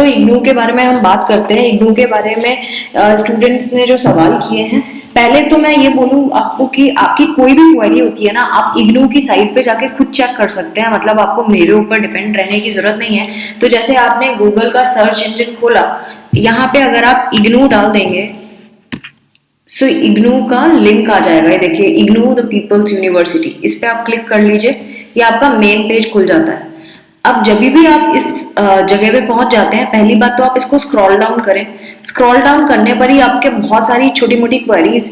तो इग्नू के बारे में हम बात करते हैं। इग्नू के बारे में स्टूडेंट्स ने जो सवाल किए हैं, पहले तो मैं ये बोलूँ आपको कि आपकी कोई भी क्वेरी होती है ना, आप इग्नू की साइट पे जाके खुद चेक कर सकते हैं। मतलब आपको मेरे ऊपर डिपेंड रहने की जरूरत नहीं है। तो जैसे आपने गूगल का सर्च इंजन खोला, यहाँ पे अगर आप इग्नू डाल देंगे सो इग्नू का लिंक आ जाएगा। ये देखिए, इग्नू द पीपल्स यूनिवर्सिटी, इस पे आप क्लिक कर लीजिए, ये आपका मेन पेज खुल जाता है। अब जब भी आप इस जगह पे पहुंच जाते हैं, पहली बात तो आप इसको स्क्रॉल डाउन करें। स्क्रॉल डाउन करने पर ही आपके बहुत सारी छोटी मोटी क्वेरीज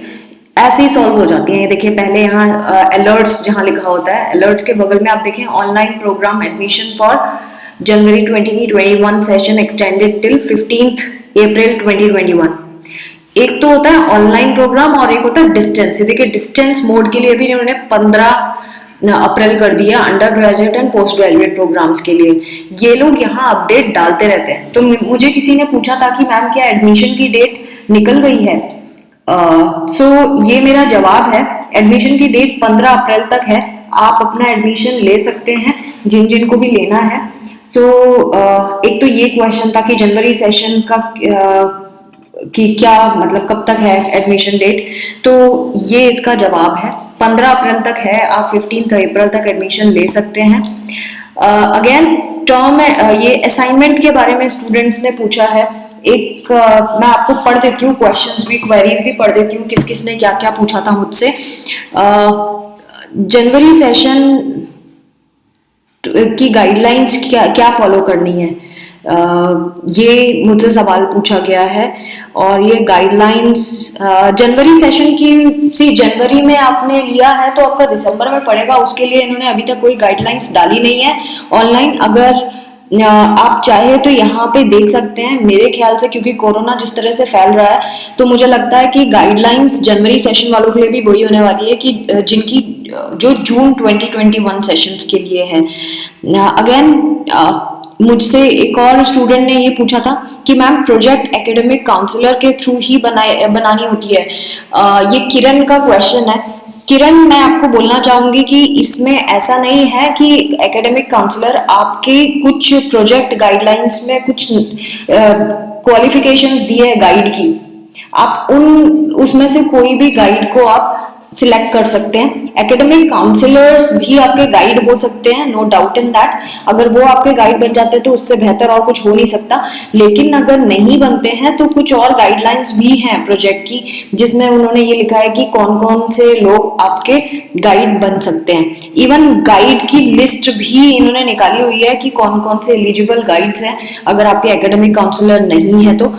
ऐसे ही सॉल्व हो जाती हैं। ये देखिए, पहले यहाँ अलर्ट्स जहाँ लिखा होता है, अलर्ट्स के बगल में आप देखें online programme admission for January 2021 session extended till 15th April 2021। एक तो होता है ऑनलाइन प्रोग्राम और एक होता है डिस्टेंस। देखिए, डिस्टेंस मोड के लिए भी इन्होंने 15 अप्रैल कर दिया undergraduate and postgraduate programmes के लिए। ये लोग यहाँ अपडेट डालते रहते हैं। तो मुझे किसी ने पूछा था कि मैम क्या एडमिशन की डेट निकल गई है? सो ये मेरा जवाब है, एडमिशन की डेट 15 अप्रैल तक है। आप अपना एडमिशन ले सकते हैं जिन जिन को भी लेना है। एक तो ये क्वेश्चन था कि जनवरी सेशन का कि क्या मतलब कब तक है एडमिशन डेट, तो ये इसका जवाब है, 15 अप्रैल तक है। आप 15 अप्रैल तक एडमिशन ले सकते हैं। अगेन टर्म ये असाइनमेंट के बारे में स्टूडेंट्स ने पूछा है। मैं आपको पढ़ देती हूँ, क्वेश्चंस भी क्वेरीज भी पढ़ देती हूँ, किस किस ने क्या क्या पूछा था मुझसे। जनवरी सेशन की गाइडलाइंस क्या क्या फॉलो करनी है, ये मुझसे सवाल पूछा गया है। और ये गाइडलाइंस जनवरी सेशन की जनवरी में आपने लिया है तो आपका दिसंबर में पड़ेगा, उसके लिए इन्होंने अभी तक कोई गाइडलाइंस डाली नहीं है ऑनलाइन। अगर आप चाहे तो यहाँ पे देख सकते हैं। मेरे ख्याल से क्योंकि कोरोना जिस तरह से फैल रहा है, तो मुझे लगता है कि गाइडलाइंस जनवरी सेशन वालों के लिए भी वही होने वाली है कि जिनकी जो जून 2021 सेशंस के लिए है। अगेन मुझसे एक और स्टूडेंट ने ये पूछा था कि मैम प्रोजेक्ट एकेडमिक काउंसलर के थ्रू ही बनानी होती है। ये किरण का क्वेश्चन है। किरण, मैं आपको बोलना चाहूंगी कि इसमें ऐसा नहीं है कि एकेडमिक काउंसलर आपके कुछ प्रोजेक्ट गाइडलाइंस में कुछ क्वालिफिकेशंस दिए है गाइड की, आप उसमें से कोई भी गाइड को आप सिलेक्ट कर सकते हैं। एकेडमिक काउंसलर्स भी आपके गाइड हो सकते हैं, नो डाउट इन दैट। अगर वो आपके गाइड बन जाते हैं तो उससे बेहतर और कुछ हो नहीं सकता। लेकिन अगर नहीं बनते हैं तो कुछ और गाइडलाइंस भी हैं प्रोजेक्ट की, जिसमें उन्होंने ये लिखा है कि कौन कौन से लोग आपके गाइड बन सकते हैं। इवन गाइड की लिस्ट भी इन्होंने निकाली हुई है कि कौन कौन से एलिजिबल गाइड्स हैं अगर आपके एकेडमिक काउंसलर नहीं है तो।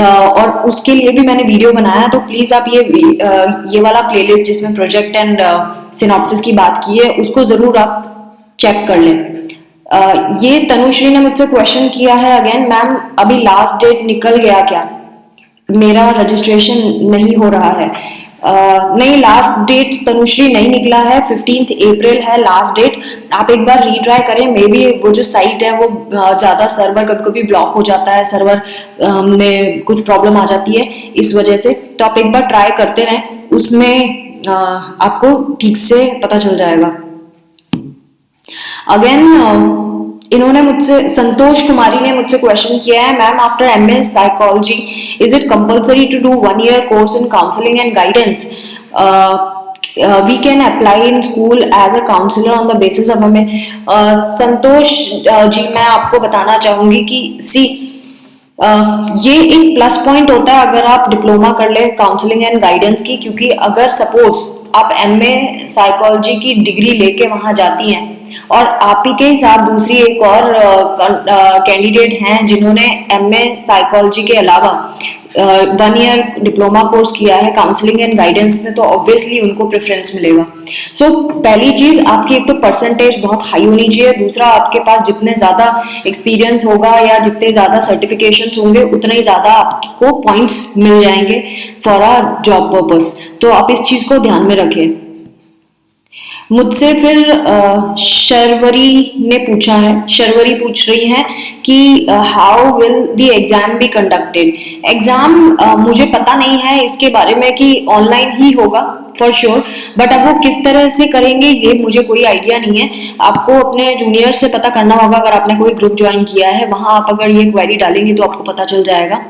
और उसके लिए भी मैंने वीडियो बनाया, तो प्लीज आप ये वाला प्लेलिस्ट जिसमें प्रोजेक्ट एंड सिनॉप्सिस की बात की है उसको जरूर आप चेक कर लें। ये तनुश्री ने मुझसे क्वेश्चन किया है अगेन, मैम अभी लास्ट डेट निकल गया क्या? मेरा रजिस्ट्रेशन नहीं हो रहा है। नहीं, लास्ट डेट तनुश्री नहीं निकला है, 15 अप्रैल है लास्ट डेट। आप एक बार रीट्राई करें, मे बी वो जो साइट है वो ज्यादा सर्वर कभी कभी ब्लॉक हो जाता है, सर्वर में कुछ प्रॉब्लम आ जाती है इस वजह से। तो आप एक बार ट्राई करते रहें, उसमें आपको ठीक से पता चल जाएगा। अगेन इन्होंने मुझसे, संतोष कुमारी ने मुझसे क्वेश्चन किया है, ma'am after MA psychology is it compulsory to do 1 year course in counselling and guidance? We can apply in school as a counsellor on the basis of MA. Santosh ji, मैं आपको बताना चाहूंगी कि ये एक प्लस पॉइंट होता है अगर आप डिप्लोमा कर ले काउंसलिंग एंड गाइडेंस की, क्योंकि अगर सपोज आप एमए साइकोलॉजी की डिग्री लेके वहां जाती हैं और आप ही के साथ दूसरी एक और कैंडिडेट हैं जिन्होंने एमए साइकोलॉजी के अलावा 1 year डिप्लोमा कोर्स किया है काउंसलिंग एंड गाइडेंस में, तो ऑब्वियसली उनको प्रेफरेंस मिलेगा। पहली चीज, आपकी एक तो परसेंटेज बहुत हाई होनी चाहिए। दूसरा, आपके पास जितने ज्यादा एक्सपीरियंस होगा या जितने ज्यादा सर्टिफिकेशंस होंगे उतने ही ज्यादा आपको पॉइंट्स मिल जाएंगे फॉर अ जॉब पर्पस। तो आप इस चीज को ध्यान में रखें। मुझसे फिर शर्वरी ने पूछा है, शर्वरी पूछ रही है कि how will the exam be conducted. Exam मुझे पता नहीं है इसके बारे में कि ऑनलाइन ही होगा फॉर श्योर, बट अब वो किस तरह से करेंगे ये मुझे कोई आइडिया नहीं है। आपको अपने जूनियर से पता करना होगा, अगर आपने कोई ग्रुप ज्वाइन किया है वहां आप अगर ये क्वेरी डालेंगे तो आपको पता चल जाएगा।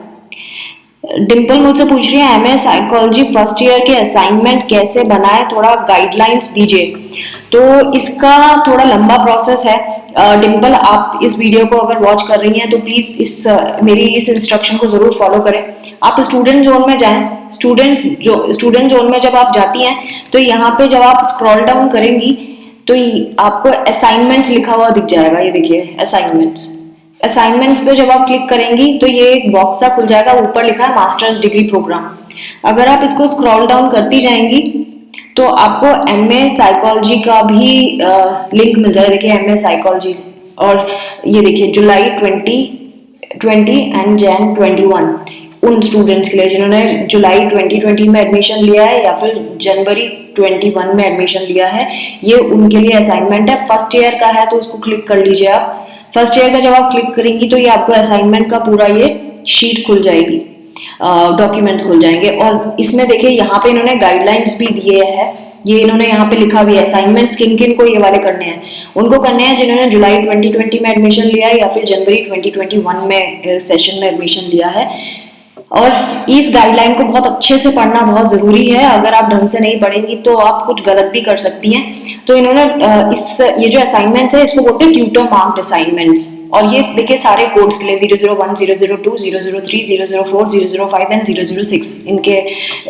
डिम्पल मुझसे पूछ रही है एमए साइकोलॉजी फर्स्ट ईयर के असाइनमेंट कैसे बनाए, थोड़ा गाइडलाइंस दीजिए। तो इसका थोड़ा लंबा प्रोसेस है। डिम्पल आप इस वीडियो को अगर वॉच कर रही हैं तो प्लीज मेरी इस इंस्ट्रक्शन को जरूर फॉलो करें। आप स्टूडेंट जोन में जाएं। स्टूडेंट जोन में जब आप जाती हैं तो यहाँ पे जब आप स्क्रॉल डाउन करेंगी तो आपको असाइनमेंट्स लिखा हुआ दिख जाएगा। ये देखिए असाइनमेंट्स पे जब आप क्लिक करेंगी तो ये एक बॉक्स सा खुल जाएगा, ऊपर लिखा है मास्टर्स डिग्री प्रोग्राम। अगर आप इसको स्क्रॉल डाउन करती जाएंगी तो आपको एमए साइकोलॉजी का भी लिंक मिल जाएगा। देखिए एमए साइकोलॉजी, और ये देखिए जुलाई 2020 एंड जैन 21 उन स्टूडेंट्स के लिए जिन्होंने जुलाई 2020 में एडमिशन लिया है या फिर जनवरी 21 में एडमिशन लिया है, ये उनके लिए असाइनमेंट है। फर्स्ट ईयर का है तो उसको क्लिक कर लीजिए आप। फर्स्ट ईयर का जब आप क्लिक करेंगी तो ये आपको असाइनमेंट का पूरा ये शीट खुल जाएगी, डॉक्यूमेंट्स खुल जाएंगे। और इसमें देखिए यहाँ पे इन्होंने गाइडलाइंस भी दिए हैं। ये इन्होंने यहाँ पे लिखा भी है असाइनमेंट्स किन किन को ये वाले करने हैं। उनको करने हैं जिन्होंने जुलाई 2020 में एडमिशन लिया है या फिर जनवरी 2021 में सेशन में एडमिशन लिया है। और इस गाइडलाइन को बहुत अच्छे से पढ़ना बहुत जरूरी है। अगर आप ढंग से नहीं पढ़ेंगी तो आप कुछ गलत भी कर सकती हैं। तो इन्होंने ये जो असाइनमेंट्स है इसको बोलते हैं ट्यूटर मार्क्ड असाइनमेंट्स। और ये देखिए सारे कोड्स के लिए 001, 002, 003, 004, 005 एंड 006 इनके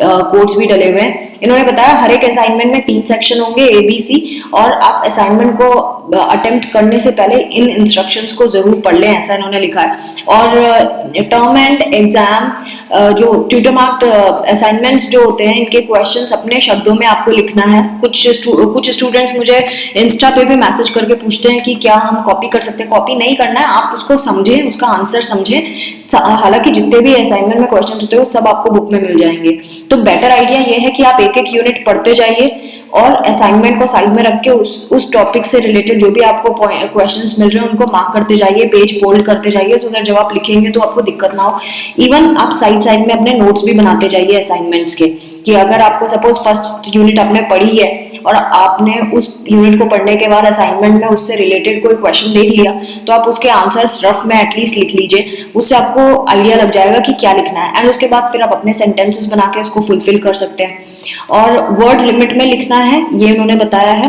कोड्स भी डले हुए हैं। इन्होंने बताया हर एक असाइनमेंट में 3 सेक्शन होंगे ABC, और आप असाइनमेंट को अटेम्प्ट करने से पहले इन इंस्ट्रक्शंस को जरूर पढ़ लें, ऐसा इन्होंने लिखा है। और टर्म एंड एग्जाम जो ट्यूटर मार्क्ड असाइनमेंट्स जो होते हैं इनके क्वेश्चंस अपने शब्दों में आपको लिखना है। कुछ स्टूडेंट्स मुझे इंस्टा पे भी मैसेज करके पूछते हैं कि क्या हम कॉपी कर सकते हैं। कॉपी नहीं करना है, आप उसको समझें, उसका आंसर समझें। हालांकि जितने भी असाइनमेंट में क्वेश्चन होते हैं वो सब आपको बुक में मिल जाएंगे। तो बेटर आइडिया ये है कि आप एक एक यूनिट पढ़ते जाइए और असाइनमेंट को साइड में रख के उस टॉपिक से रिलेटेड जो भी आपको क्वेश्चंस मिल रहे हैं उनको मार्क करते जाइए, पेज फोल्ड करते जाइए, सो दैट जब आप लिखेंगे तो आपको दिक्कत ना हो। इवन आप साइड में अपने नोट्स भी बनाते जाइए असाइनमेंट्स के, कि अगर आपको सपोज फर्स्ट यूनिट आपने पढ़ी है और आपने उस यूनिट को पढ़ने के बाद असाइनमेंट में उससे रिलेटेड कोई क्वेश्चन देख लिया तो आप उसके आंसर्स रफ में एटलीस्ट लिख लीजिए। उससे आपको आइडिया लग जाएगा कि क्या लिखना है, एंड उसके बाद फिर आप अपने सेंटेंसेस बना के उसको फुलफिल कर सकते हैं। और वर्ड लिमिट में लिखना है ये उन्होंने बताया है।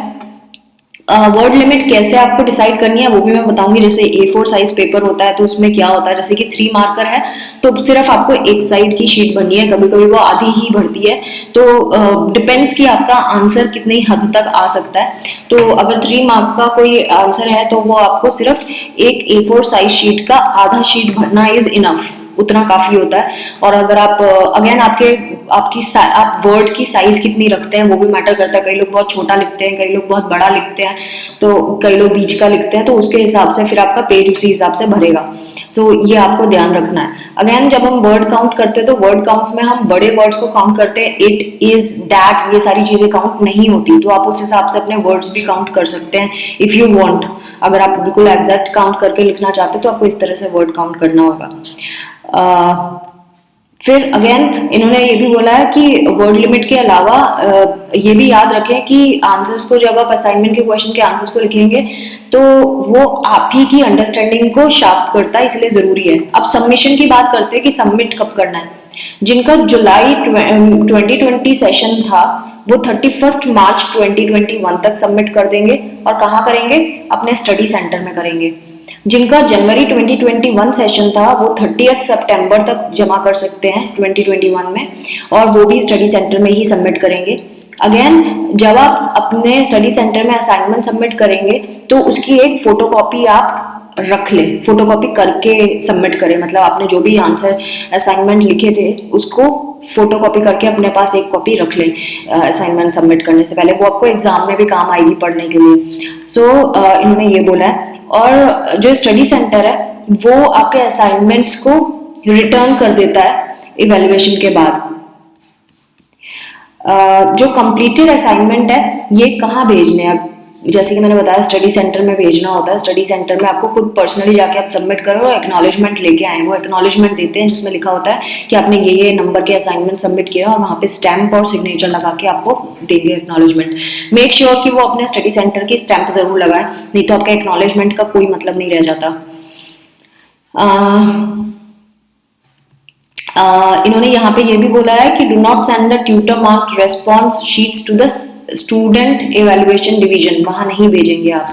वर्ड लिमिट कैसे आपको डिसाइड करनी है वो भी मैं बताऊंगी। जैसे A4 साइज पेपर होता है तो उसमें क्या होता है, जैसे कि 3 मार्कर है तो सिर्फ आपको एक साइड की शीट भरनी है, कभी कभी वो आधी ही भरती है। तो डिपेंड्स कि आपका आंसर कितनी हद तक आ सकता है। तो अगर 3 मार्क का कोई आंसर है तो वो आपको सिर्फ एक A4 साइज शीट का आधा शीट भरना इज इनफ, उतना काफी होता है। और अगर आप अगेन आप वर्ड की साइज कितनी रखते हैं वो भी मैटर करता है। कई लोग बहुत छोटा लिखते हैं, कई लोग बहुत बड़ा लिखते हैं, तो कई लोग बीच का लिखते हैं, तो उसके हिसाब से फिर आपका पेज उसी हिसाब से भरेगा। सो ये आपको ध्यान रखना है। अगेन जब हम वर्ड काउंट करते हैं तो वर्ड काउंट में हम बड़े वर्ड्स को काउंट करते हैं, इट इज दैट, ये सारी चीजें काउंट नहीं होती। तो आप उस हिसाब से अपने वर्ड्स भी काउंट कर सकते हैं इफ यू वांट। अगर आप बिल्कुल एग्जैक्ट काउंट करके लिखना चाहते हैं तो आपको इस तरह से वर्ड काउंट करना होगा। फिर अगेन इन्होंने ये भी बोला है कि वर्ड लिमिट के अलावा ये भी याद रखें कि आंसर्स को जब आप असाइनमेंट के क्वेश्चन के आंसर्स को लिखेंगे तो वो आप ही की अंडरस्टैंडिंग को शार्प करता है, इसलिए जरूरी है। अब सबमिशन की बात करते हैं कि सबमिट कब करना है। जिनका जुलाई 2020 सेशन था वो 31 मार्च 2021 तक सबमिट कर देंगे। और कहाँ करेंगे? अपने स्टडी सेंटर में करेंगे। जिनका जनवरी 2021 सेशन था वो 30 सितंबर तक जमा कर सकते हैं 2021 में, और वो भी स्टडी सेंटर में ही सबमिट करेंगे। अगेन जब आप अपने स्टडी सेंटर में असाइनमेंट सबमिट करेंगे तो उसकी एक फोटोकॉपी आप रख लें, फोटोकॉपी करके सबमिट करें। मतलब आपने जो भी आंसर असाइनमेंट लिखे थे उसको फोटोकॉपी करके अपने पास एक कॉपी रख लें असाइनमेंट सबमिट करने से पहले, वो आपको एग्जाम में भी काम आएगी पढ़ने के लिए। सो इन्होंने ये बोला है। और जो स्टडी सेंटर है वो आपके असाइनमेंट्स को रिटर्न कर देता है इवैल्यूएशन के बाद। जो कंप्लीटेड असाइनमेंट है ये कहाँ भेजने हैं? जैसे कि मैंने बताया स्टडी सेंटर में भेजना होता है। स्टडी सेंटर में आपको खुद पर्सनली जाके आप सबमिट करो और एक्नॉलेजमेंट लेके आए। वो एक्नॉलेजमेंट देते हैं जिसमें लिखा होता है कि आपने ये नंबर के असाइनमेंट सबमिट किया और वहाँ पे स्टैम्प और सिग्नेचर लगा के आपको देंगे एक्नॉलेजमेंट। मेक श्योर कि वो अपने स्टडी सेंटर की स्टैम्प जरूर लगाए, नहीं तो आपका एक्नॉलेजमेंट का कोई मतलब नहीं रह जाता। इन्होंने यहाँ पे ये भी बोला है कि do not send the tutor marked response sheets to the student evaluation division, वहां नहीं भेजेंगे आप,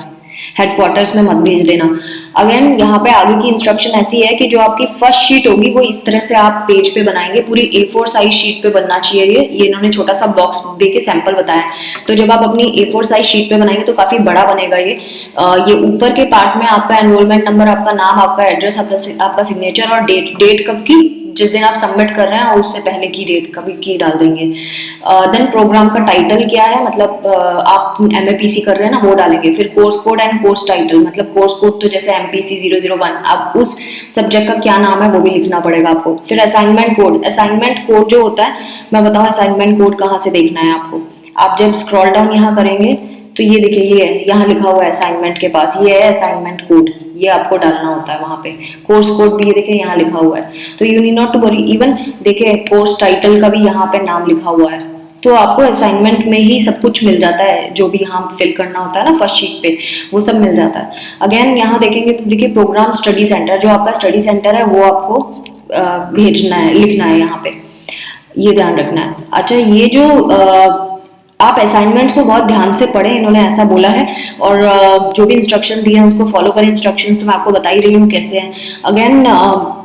हेडक्वार्टर्स में मत भेज देना। अगेन यहाँ पे आगे की इंस्ट्रक्शन ऐसी है कि जो आपकी फर्स्ट शीट होगी वो इस तरह से आप पेज पे बनाएंगे, पूरी A4 साइज शीट पे बनना चाहिए। ये इन्होंने छोटा सा बॉक्स दे के सैंपल बताया। तो जब आप अपनी A4 साइज शीट पे बनाएंगे तो काफी बड़ा बनेगा ये ऊपर के पार्ट में आपका एनरोलमेंट नंबर, आपका नाम, आपका एड्रेस, आपका सिग्नेचर और डेट कब की, जिस दिन आप सबमिट कर रहे हैं और उससे पहले की डेट कभी की डाल देंगे। देन प्रोग्राम का टाइटल क्या है, मतलब आप MAPC कर रहे हैं ना, वो डालेंगे। फिर course code and course title, मतलब कोर्स कोड तो जैसे MPC 001, अब उस सब्जेक्ट का क्या नाम है वो भी लिखना पड़ेगा आपको। फिर असाइनमेंट कोड जो होता है, मैं बताऊं असाइनमेंट कोड कहाँ से देखना है आपको। आप जब स्क्रॉल डाउन यहाँ करेंगे तो ये देखिए, ये है, यहाँ लिखा हुआ है असाइनमेंट के पास, ये है असाइनमेंट कोड, ये आपको डालना होता है वहां पे। कोर्स कोड भी ये देखिए यहाँ लिखा हुआ है, तो you need not to worry. Even देखिए कोर्स टाइटल का भी यहाँ पे नाम लिखा हुआ है, तो आपको असाइनमेंट में ही सब कुछ मिल जाता है, जो भी यहाँ फिल करना होता है ना फर्स्ट शीट पे, वो सब मिल जाता है। अगेन यहाँ देखेंगे तो देखिए प्रोग्राम स्टडी सेंटर, जो आपका स्टडी सेंटर है वो आपको भेजना है, लिखना है यहाँ पे, ये ध्यान रखना है। अच्छा, ये जो आप असाइनमेंट्स को बहुत ध्यान से पढ़ें, इन्होंने ऐसा बोला है, और जो भी इंस्ट्रक्शन दिए हैं उसको फॉलो करें। इंस्ट्रक्शंस तो मैं आपको बता ही रही हूँ कैसे हैं। अगेन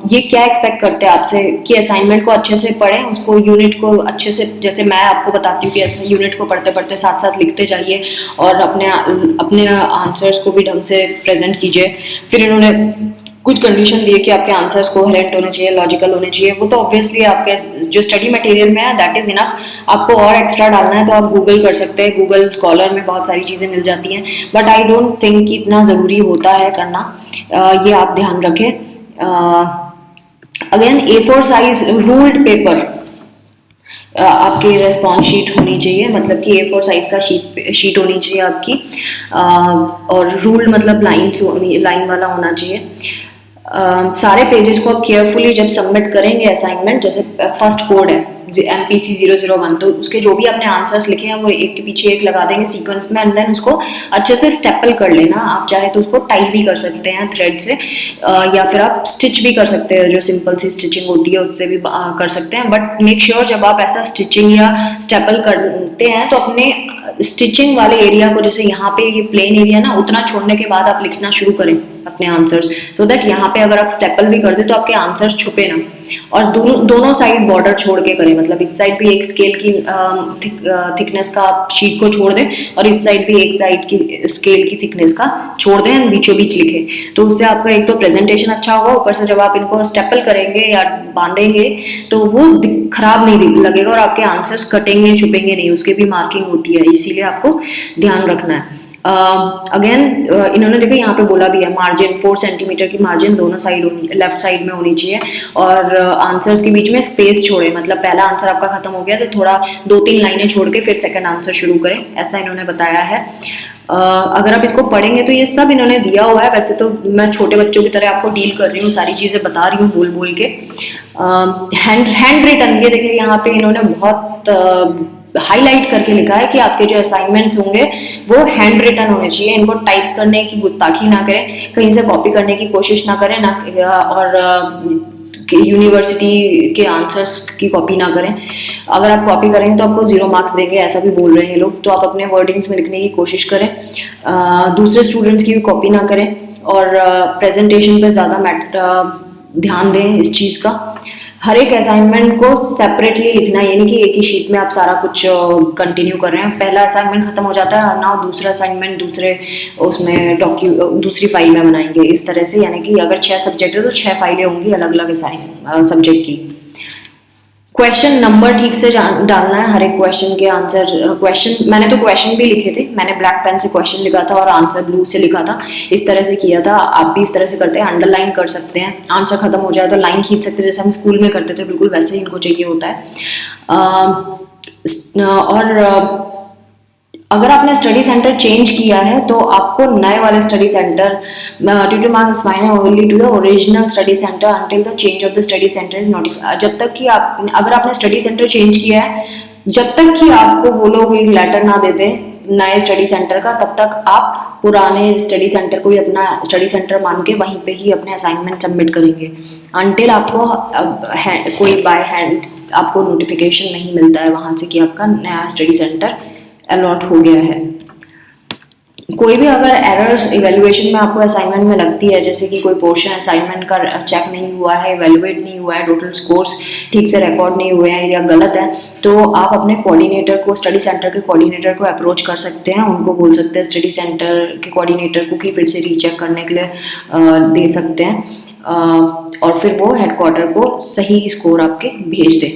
ये क्या एक्सपेक्ट करते हैं आपसे कि असाइनमेंट को अच्छे से पढ़ें, उसको यूनिट को अच्छे से, जैसे मैं आपको बताती हूँ कि ऐसे यूनिट को पढ़ते पढ़ते साथ साथ लिखते जाइए और अपने आंसर्स को भी ढंग से प्रेजेंट कीजिए। फिर इन्होंने कुछ कंडीशन दिए कि आपके आंसर्स कोहेरेंट होने चाहिए, लॉजिकल होने चाहिए। वो तो ऑब्वियसली आपके जो स्टडी मटेरियल में है दैट इज इनफ। आपको और एक्स्ट्रा डालना है तो आप गूगल कर सकते हैं, गूगल स्कॉलर में बहुत सारी चीज़ें मिल जाती हैं, बट आई डोंट थिंक कि इतना ज़रूरी होता है करना। ये आप ध्यान रखें। Again A4 size ruled paper आपकी रेस्पॉन्स शीट होनी चाहिए, मतलब कि A4 साइज का शीट होनी चाहिए आपकी, और रूल्ड मतलब लाइन वाला होना चाहिए। सारे पेजेस को आप केयरफुली जब सबमिट करेंगे असाइनमेंट, जैसे फर्स्ट कोड है MPC 001, तो उसके जो भी आपने आंसर्स लिखे हैं वो एक के पीछे एक लगा देंगे सीक्वेंस में, एंड देन उसको अच्छे से स्टेपल कर लेना। आप चाहे तो उसको टाई भी कर सकते हैं थ्रेड से, या फिर आप स्टिच भी कर सकते हैं, जो सिंपल सी स्टिचिंग होती है उससे भी कर सकते हैं। बट मेक श्योर जब आप ऐसा स्टिचिंग या स्टेपल करते हैं तो अपने स्टिचिंग वाले एरिया को, जैसे यहाँ पे ये प्लेन एरिया ना, उतना छोड़ने के बाद आप लिखना शुरू करें अपने आंसर्स, सो दैट यहाँ पे अगर आप स्टेपल भी कर दे तो आपके आंसर्स छुपे ना। और दोनों साइड बॉर्डर छोड़ के करें, मतलब इस साइड भी एक स्केल की थिकनेस का आप शीट को छोड़ दें और इस साइड भी एक साइड की स्केल की थिकनेस का छोड़ दें, एंड बीचों बीच लिखें। तो उससे आपका एक तो प्रेजेंटेशन अच्छा होगा, ऊपर से जब आप इनको स्टेपल करेंगे या बांधेंगे तो वो खराब नहीं लगेगा और आपके आंसर्स कटेंगे छुपेंगे नहीं, उसके भी मार्किंग होती है, इसीलिए आपको ध्यान रखना है। अगेन इन्होंने देखा यहाँ पे बोला भी है मार्जिन 4 सेंटीमीटर की मार्जिन दोनों साइड लेफ्ट साइड में होनी चाहिए, और आंसर्स के बीच में स्पेस छोड़े, मतलब पहला आंसर आपका खत्म हो गया तो थोड़ा 2-3 लाइनें छोड़ के फिर सेकंड आंसर शुरू करें, ऐसा इन्होंने बताया है। अगर आप इसको पढ़ेंगे तो ये सब इन्होंने दिया हुआ है। वैसे तो मैं छोटे बच्चों की तरह आपको डील कर रही हूँ, सारी चीजें बता रही हूँ बोल बोल के। हैंड रिटन, ये देखिए यहाँ पे इन्होंने बहुत हाईलाइट करके लिखा है कि आपके जो असाइनमेंट्स होंगे वो हैंड रिटन होने चाहिए। इनको टाइप करने की गुस्ताखी ना करें, कहीं से कॉपी करने की कोशिश ना करें ना, और यूनिवर्सिटी के आंसर्स की कॉपी ना करें। अगर आप कॉपी करेंगे तो आपको 0 मार्क्स देंगे, ऐसा भी बोल रहे हैं लोग। तो आप अपने वर्डिंग्स में लिखने की कोशिश करें, दूसरे स्टूडेंट्स की भी कॉपी ना करें, और प्रेजेंटेशन पे ज़्यादा ध्यान दें इस चीज़ का। हर एक असाइनमेंट को सेपरेटली लिखना है, यानी कि एक ही शीट में आप सारा कुछ कंटिन्यू कर रहे हैं। पहला असाइनमेंट खत्म हो जाता है ना, दूसरा असाइनमेंट दूसरे उसमें दूसरी फाइल में बनाएंगे, इस तरह से। यानी कि अगर 6 सब्जेक्ट है तो 6 फाइलें होंगी अलग अलग सब्जेक्ट की। क्वेश्चन नंबर ठीक से डालना है, हर एक क्वेश्चन के आंसर। क्वेश्चन मैंने तो क्वेश्चन भी लिखे थे, मैंने ब्लैक पेन से क्वेश्चन लिखा था और आंसर ब्लू से लिखा था, इस तरह से किया था। आप भी इस तरह से करते हैं, अंडरलाइन कर सकते हैं, आंसर खत्म हो जाए तो लाइन खींच सकते हैं, जैसे हम स्कूल में करते थे, बिल्कुल वैसे ही इनको चाहिए होता है। और अगर आपने स्टडी सेंटर चेंज किया है तो आपको नए वाले study centre due to marks fine only to the original study centre until the change of the study centre is notified. जब तक कि आप अगर आपने स्टडी सेंटर चेंज किया है, जब तक कि आपको वो लोग एक लेटर ना दे दें नए स्टडी सेंटर का, तब तक आप पुराने स्टडी सेंटर को ही अपना स्टडी सेंटर मान के वहीं पे ही अपने असाइनमेंट सबमिट करेंगे अंटिल आपको कोई बाय हैंड आपको नोटिफिकेशन नहीं मिलता है वहां से कि आपका नया स्टडी सेंटर अलॉट हो गया है। कोई भी अगर एरर्स इवेल्युएशन में आपको असाइनमेंट में लगती है, जैसे कि कोई पोर्शन असाइनमेंट का चेक नहीं हुआ है, इवेल्युएट नहीं हुआ है, टोटल स्कोर्स ठीक से रिकॉर्ड नहीं हुए हैं या गलत है, तो आप अपने कोऑर्डिनेटर को, स्टडी सेंटर के कोऑर्डिनेटर को अप्रोच कर सकते हैं। उनको बोल सकते हैं स्टडी सेंटर के कोऑर्डिनेटर को कि फिर से रीचेक करने के लिए दे सकते हैं, और फिर वो हेडक्वार्टर को सही स्कोर आपके भेज दे।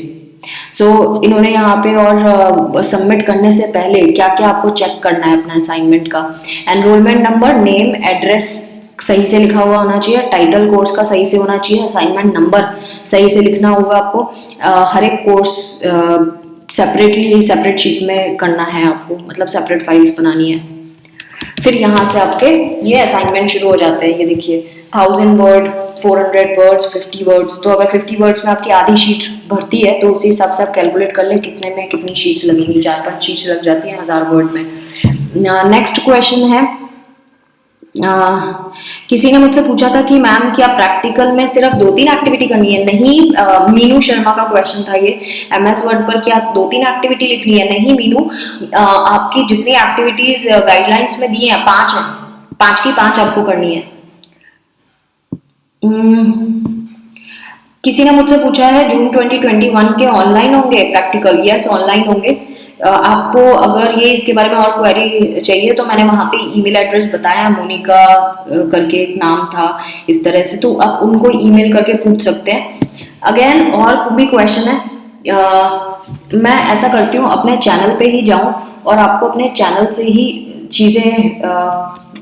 इन्होंने यहाँ पे और सबमिट करने से पहले क्या क्या आपको चेक करना है अपना असाइनमेंट का, एनरोलमेंट नंबर, नेम, एड्रेस सही से लिखा हुआ होना चाहिए, टाइटल कोर्स का सही से होना चाहिए, असाइनमेंट नंबर सही से लिखना होगा आपको, हर एक कोर्स सेपरेट शीट में करना है आपको, मतलब सेपरेट फाइल्स बनानी है। फिर यहाँ से आपके ये असाइनमेंट शुरू हो जाते हैं। ये देखिए 1000 वर्ड, 400 वर्ड्स, 50 वर्ड्स। तो अगर 50 वर्ड्स में आपकी आधी शीट भरती है तो उसी हिसाब से आप कैलकुलेट कर ले कितने में कितनी शीट्स लगेंगी। 4-5 शीट्स लग जाती हैं 1000 वर्ड में। नेक्स्ट क्वेश्चन है, किसी ने मुझसे पूछा था कि मैम क्या प्रैक्टिकल में सिर्फ 2-3 एक्टिविटी करनी है? नहीं, मीनू शर्मा का क्वेश्चन था ये, एमएस वर्ड पर क्या 2-3 एक्टिविटी लिखनी है? नहीं मीनू, आपकी जितनी एक्टिविटीज गाइडलाइंस में दी हैं 5 है, 5 की 5 आपको करनी है। किसी ने मुझसे पूछा है जून 2021 के ऑनलाइन होंगे प्रैक्टिकल? यस, ऑनलाइन होंगे। आपको अगर ये इसके बारे में और क्वेरी चाहिए तो मैंने वहाँ पे ईमेल एड्रेस बताया, मोनिका करके एक नाम था इस तरह से, तो आप उनको ईमेल करके पूछ सकते हैं। अगेन और भी क्वेश्चन है, मैं ऐसा करती हूँ अपने चैनल पे ही जाऊँ और आपको अपने चैनल से ही चीज़ें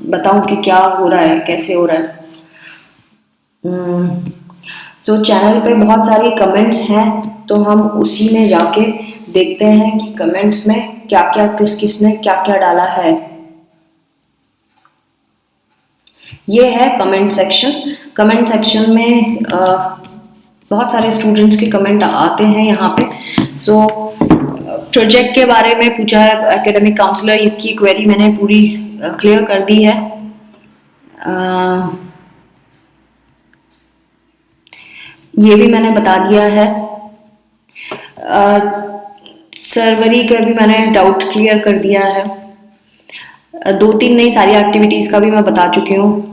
बताऊँ कि क्या हो रहा है, कैसे हो रहा है। चैनल पे बहुत सारी कमेंट्स हैं, तो हम उसी में जाके देखते हैं कि कमेंट्स में क्या क्या किस ने क्या क्या डाला है। ये है कमेंट सेक्शन। कमेंट सेक्शन में बहुत सारे स्टूडेंट्स के कमेंट आते हैं यहाँ पे। प्रोजेक्ट के बारे में पूछा है एकेडमिक काउंसलर, इसकी क्वेरी मैंने पूरी क्लियर कर दी है। ये भी मैंने बता दिया है। सर्वरी का भी मैंने डाउट क्लियर कर दिया है। 2-3 नई सारी एक्टिविटीज का भी मैं बता चुकी हूँ।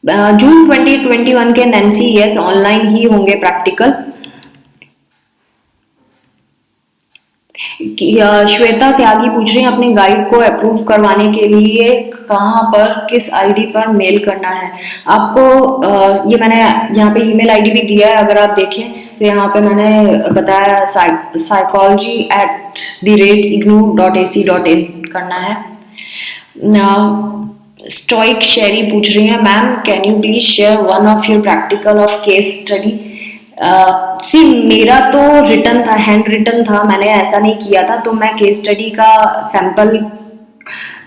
जून 2021 के नैन्सी, यस ऑनलाइन ही होंगे प्रैक्टिकल। श्वेता त्यागी पूछ रही हैं अपने गाइड को अप्रूव करवाने के लिए कहाँ पर, किस आईडी पर मेल करना है आपको? ये मैंने यहाँ पे ईमेल आईडी भी दिया है, अगर आप देखें तो यहाँ पे मैंने बताया psychology@ignu.ac.in करना है। स्टोइक शेरी पूछ रही है ma'am can you please share one of your practical of case study? मेरा तो रिटन था, हैंड रिटन था, मैंने ऐसा नहीं किया था, तो मैं केस स्टडी का सैंपल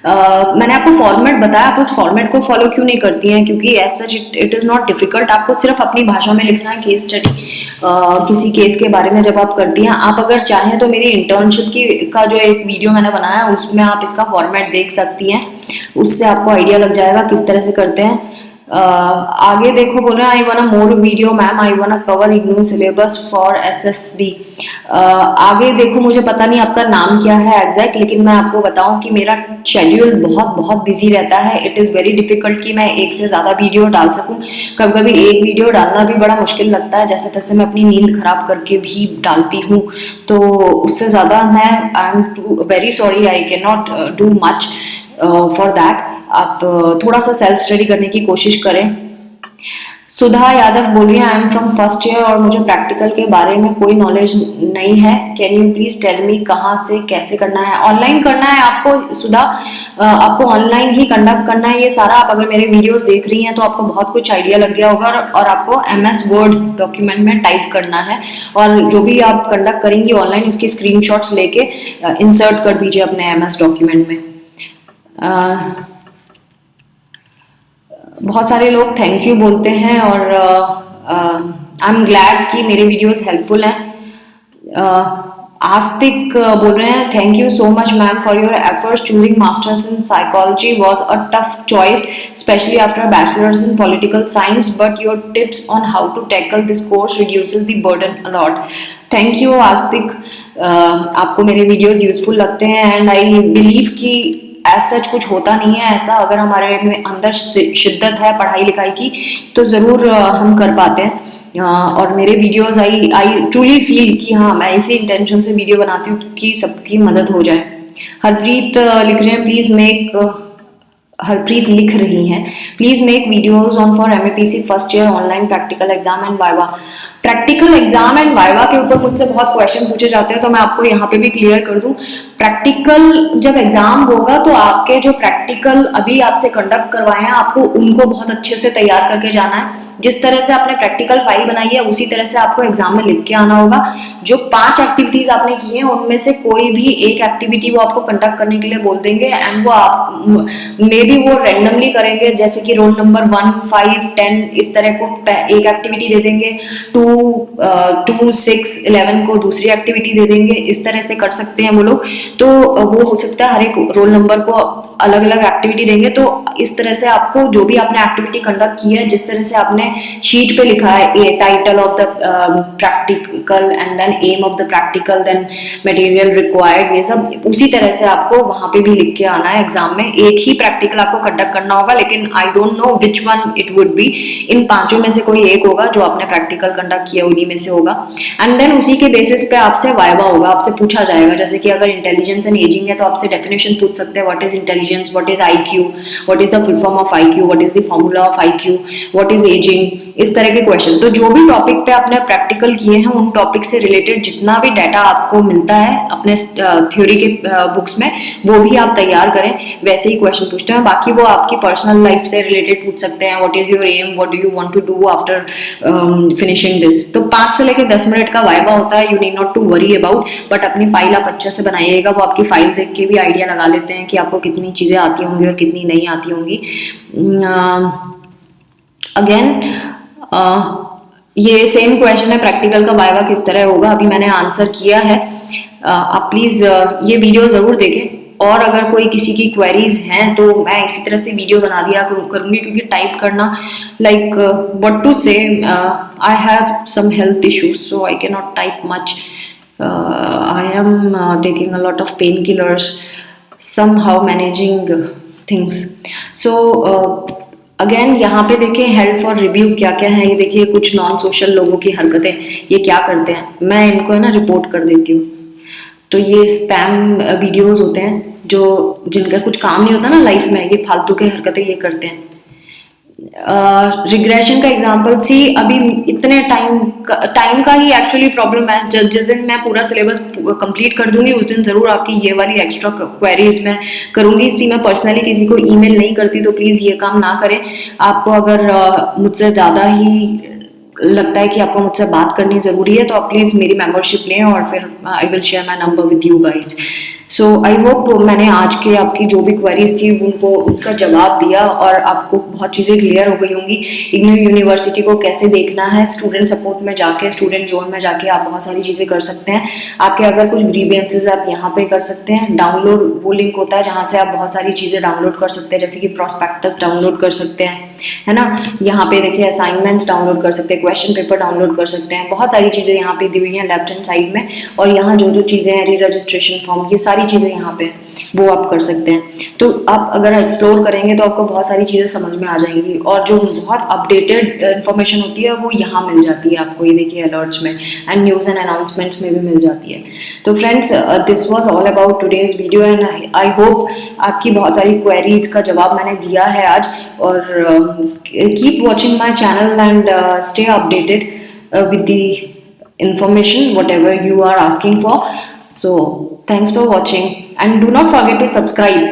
मैंने आपको फॉर्मेट बताया, आप उस फॉर्मेट को फॉलो क्यों नहीं करती हैं? क्योंकि ऐसा इट इज़ नॉट डिफिकल्ट, आपको सिर्फ अपनी भाषा में लिखना है केस स्टडी किसी केस के बारे में जब आप करती हैं। आप अगर चाहें तो मेरी इंटर्नशिप की का जो एक वीडियो मैंने बनाया उसमें आप इसका फॉर्मेट देख सकती हैं, उससे आपको आइडिया लग जाएगा किस तरह से करते हैं। आगे देखो बोल रहे हैं आई वाना मोर वीडियो मैम, आई वाना cover IGNOU syllabus for SSB. आगे देखो, मुझे पता नहीं आपका नाम क्या है एग्जैक्ट, लेकिन मैं आपको बताऊं कि मेरा शेड्यूल बहुत बहुत बिजी रहता है। इट इज़ वेरी डिफिकल्ट कि मैं एक से ज़्यादा वीडियो डाल सकूं। कभी कभी एक वीडियो डालना भी बड़ा मुश्किल लगता है, जैसे तैसे मैं अपनी नींद खराब करके भी डालती हूँ, तो उससे ज़्यादा मैं I am very sorry, I can not do much for that. आप थोड़ा सा सेल्फ स्टडी करने की कोशिश करें। सुधा यादव बोल रही है I am from first year और मुझे प्रैक्टिकल के बारे में कोई नॉलेज नहीं है, can you please tell me कहाँ से कैसे करना है। ऑनलाइन करना है आपको सुधा, आपको ऑनलाइन ही कंडक्ट करना है ये सारा। आप अगर मेरे वीडियोस देख रही हैं तो आपको बहुत कुछ आइडिया लग गया होगा, और आपको MS वर्ड डॉक्यूमेंट में टाइप करना है और जो भी आप कंडक्ट करेंगी ऑनलाइन उसकी स्क्रीनशॉट्स लेके इंसर्ट कर दीजिए अपने MS डॉक्यूमेंट में। बहुत सारे लोग थैंक यू बोलते हैं और आई एम ग्लैड कि मेरे वीडियोस हेल्पफुल हैं। आस्तिक बोल रहे हैं thank you so much ma'am for your efforts, choosing masters in psychology was a tough choice specially after bachelors in political science, but your tips on how to tackle this course reduces the burden a lot. Thank you Astik, आपको मेरे videos useful लगते हैं and I believe कि as such कुछ होता नहीं है ऐसा। अगर हमारे में अंदर शिद्दत है पढ़ाई लिखाई की तो ज़रूर हम कर पाते हैं। और मेरे वीडियोस आई ट्रूली फील कि हाँ मैं इसी इंटेंशन से वीडियो बनाती हूँ कि सबकी मदद हो जाए। हरप्रीत लिख रहे हैं प्लीज मेक, हरप्रीत लिख रही हैं please make videos on for MAPC first year online practical exam and viva. Practical exam and viva के ऊपर मुझसे बहुत क्वेश्चन पूछे जाते हैं तो मैं आपको यहाँ पे भी क्लियर कर दूं। प्रैक्टिकल जब एग्जाम होगा तो आपके जो प्रैक्टिकल अभी आपसे कंडक्ट करवाए हैं आपको उनको बहुत अच्छे से तैयार करके जाना है। जिस तरह से आपने प्रैक्टिकल फाइल बनाई है उसी तरह से आपको एग्जाम में लिख के आना होगा। जो 5 एक्टिविटीज आपने की हैं उनमें से कोई भी एक एक्टिविटी वो आपको कंडक्ट करने के लिए बोल देंगे एंड वो आप मे बी वो रैंडमली करेंगे, जैसे कि रोल नंबर 1, 5, 10 इस तरह को एक एक्टिविटी दे देंगे, 2, 6, 11 को दूसरी एक्टिविटी दे देंगे। इस तरह से कर सकते हैं वो लोग। तो वो हो सकता है हर एक रोल नंबर को अलग अलग एक्टिविटी देंगे। तो इस तरह से आपको जो भी आपने एक्टिविटी कंडक्ट की है, जिस तरह से आपने शीट पे लिखा है title of the practical and then aim of the practical then material required, ये सब उसी तरह से आपको वहां पे भी लिख के आना है एग्जाम में। एक ही प्रैक्टिकल आपको कंडक्ट करना होगा, लेकिन I don't know which one it would be. इन 5 में से कोई एक होगा जो आपने प्रैक्टिकल कंडक्ट किया, उन्हीं में से होगा। एंड देन उसी के बेसिस पे आपसे वाइवा होगा, आपसे पूछा जाएगा। जैसे कि अगर इंटेलिजेंस एंड एजिंग है तो आपसे डेफिनेशन पूछ सकते हैं, what is intelligence, what is IQ, what is the full form of IQ, what is the formula of IQ, what is ageing, इस तरह के क्वेश्चन। तो जो भी टॉपिक पे आपने प्रैक्टिकल किए हैं उन टॉपिक से रिलेटेड जितना भी डाटा आपको मिलता है अपने थ्योरी के बुक्स में वो भी आप तैयार करें, वैसे ही क्वेश्चन पूछते हैं। बाकी वो आपकी पर्सनल लाइफ से रिलेटेड पूछ सकते हैं, what is your aim, what do you want to do after finishing this. तो 5 से लेकर 10 मिनट का वाइवा होता है, you need not to worry about. But अपनी फाइल आप अच्छे से बनाइएगा, वो आपकी फाइल देख के भी आइडिया लगा लेते हैं कि आपको कितनी चीजें आती होंगी और कितनी नहीं आती होंगी। अगेन ये सेम क्वेश्चन है, प्रैक्टिकल का वाइवा किस तरह होगा, अभी मैंने आंसर किया है। आप प्लीज ये वीडियो जरूर देखें। और अगर कोई किसी की क्वेरीज हैं तो मैं इसी तरह से वीडियो बना दिया करूंगी, क्योंकि टाइप करना like what to say, I have some health issues so I can not type much, I am taking a lot of pain killers, somehow managing things. So again यहाँ पे देखिए हेल्प फॉर रिव्यू क्या क्या है। ये देखिए कुछ non social लोगों की हरकतें, ये क्या करते हैं, मैं इनको है ना रिपोर्ट कर देती हूँ। तो ये स्पैम वीडियोस होते हैं जो जिनका कुछ काम नहीं होता ना लाइफ में, ये फालतू के हरकतें ये करते हैं। रिग्रेशन का एग्जांपल सी, अभी इतने टाइम का ही एक्चुअली प्रॉब्लम है। जिस दिन मैं पूरा सिलेबस कंप्लीट कर दूंगी उस दिन जरूर आपकी ये वाली एक्स्ट्रा क्वेरीज मैं करूंगी। इसी मैं पर्सनली किसी को ईमेल नहीं करती, तो प्लीज ये काम ना करें। आपको अगर मुझसे ज्यादा ही लगता है कि आपको मुझसे बात करनी जरूरी है तो आप प्लीज मेरी मेंबरशिप लें और फिर I will share my number with you guys. So I hope मैंने आज के आपकी जो भी क्वेरीज थी उनको उनका जवाब दिया और आपको बहुत चीज़ें क्लियर हो गई होंगी। इग्नू यूनिवर्सिटी को कैसे देखना है, स्टूडेंट सपोर्ट में जाके, स्टूडेंट जोन में जाके आप बहुत सारी चीज़ें कर सकते हैं। आपके अगर कुछ ग्रीवियंसेस आप यहाँ पे कर सकते हैं। डाउनलोड वो लिंक होता है जहाँ से आप बहुत सारी चीज़ें डाउनलोड कर सकते हैं, जैसे कि प्रॉस्पेक्टस डाउनलोड कर सकते हैं, है ना। यहाँ पे देखिए असाइनमेंट्स डाउनलोड कर सकते हैं, क्वेश्चन पेपर डाउनलोड कर सकते हैं, बहुत सारी चीज़ें यहाँ पे दी हुई हैं लेफ्ट हैंड साइड में। और यहाँ जो जो चीज़ें हैं, री रजिस्ट्रेशन फॉर्म, ये सारी चीज़ें यहाँ पे वो आप कर सकते हैं। तो आप अगर एक्सप्लोर करेंगे तो आपको बहुत सारी चीज़ें समझ में आ जाएंगी, और जो बहुत अपडेटेड इन्फॉर्मेशन होती है वो यहाँ मिल जाती है आपको, ये देखिए अलर्ट्स में एंड न्यूज़ एंड अनाउंसमेंट्स में भी मिल जाती है। तो friends, this was all about today's video and I hope आपकी बहुत सारी क्वेरीज का जवाब मैंने दिया है आज। और keep watching my channel and stay updated with the information whatever you are asking for. So thanks for watching and do not forget to subscribe.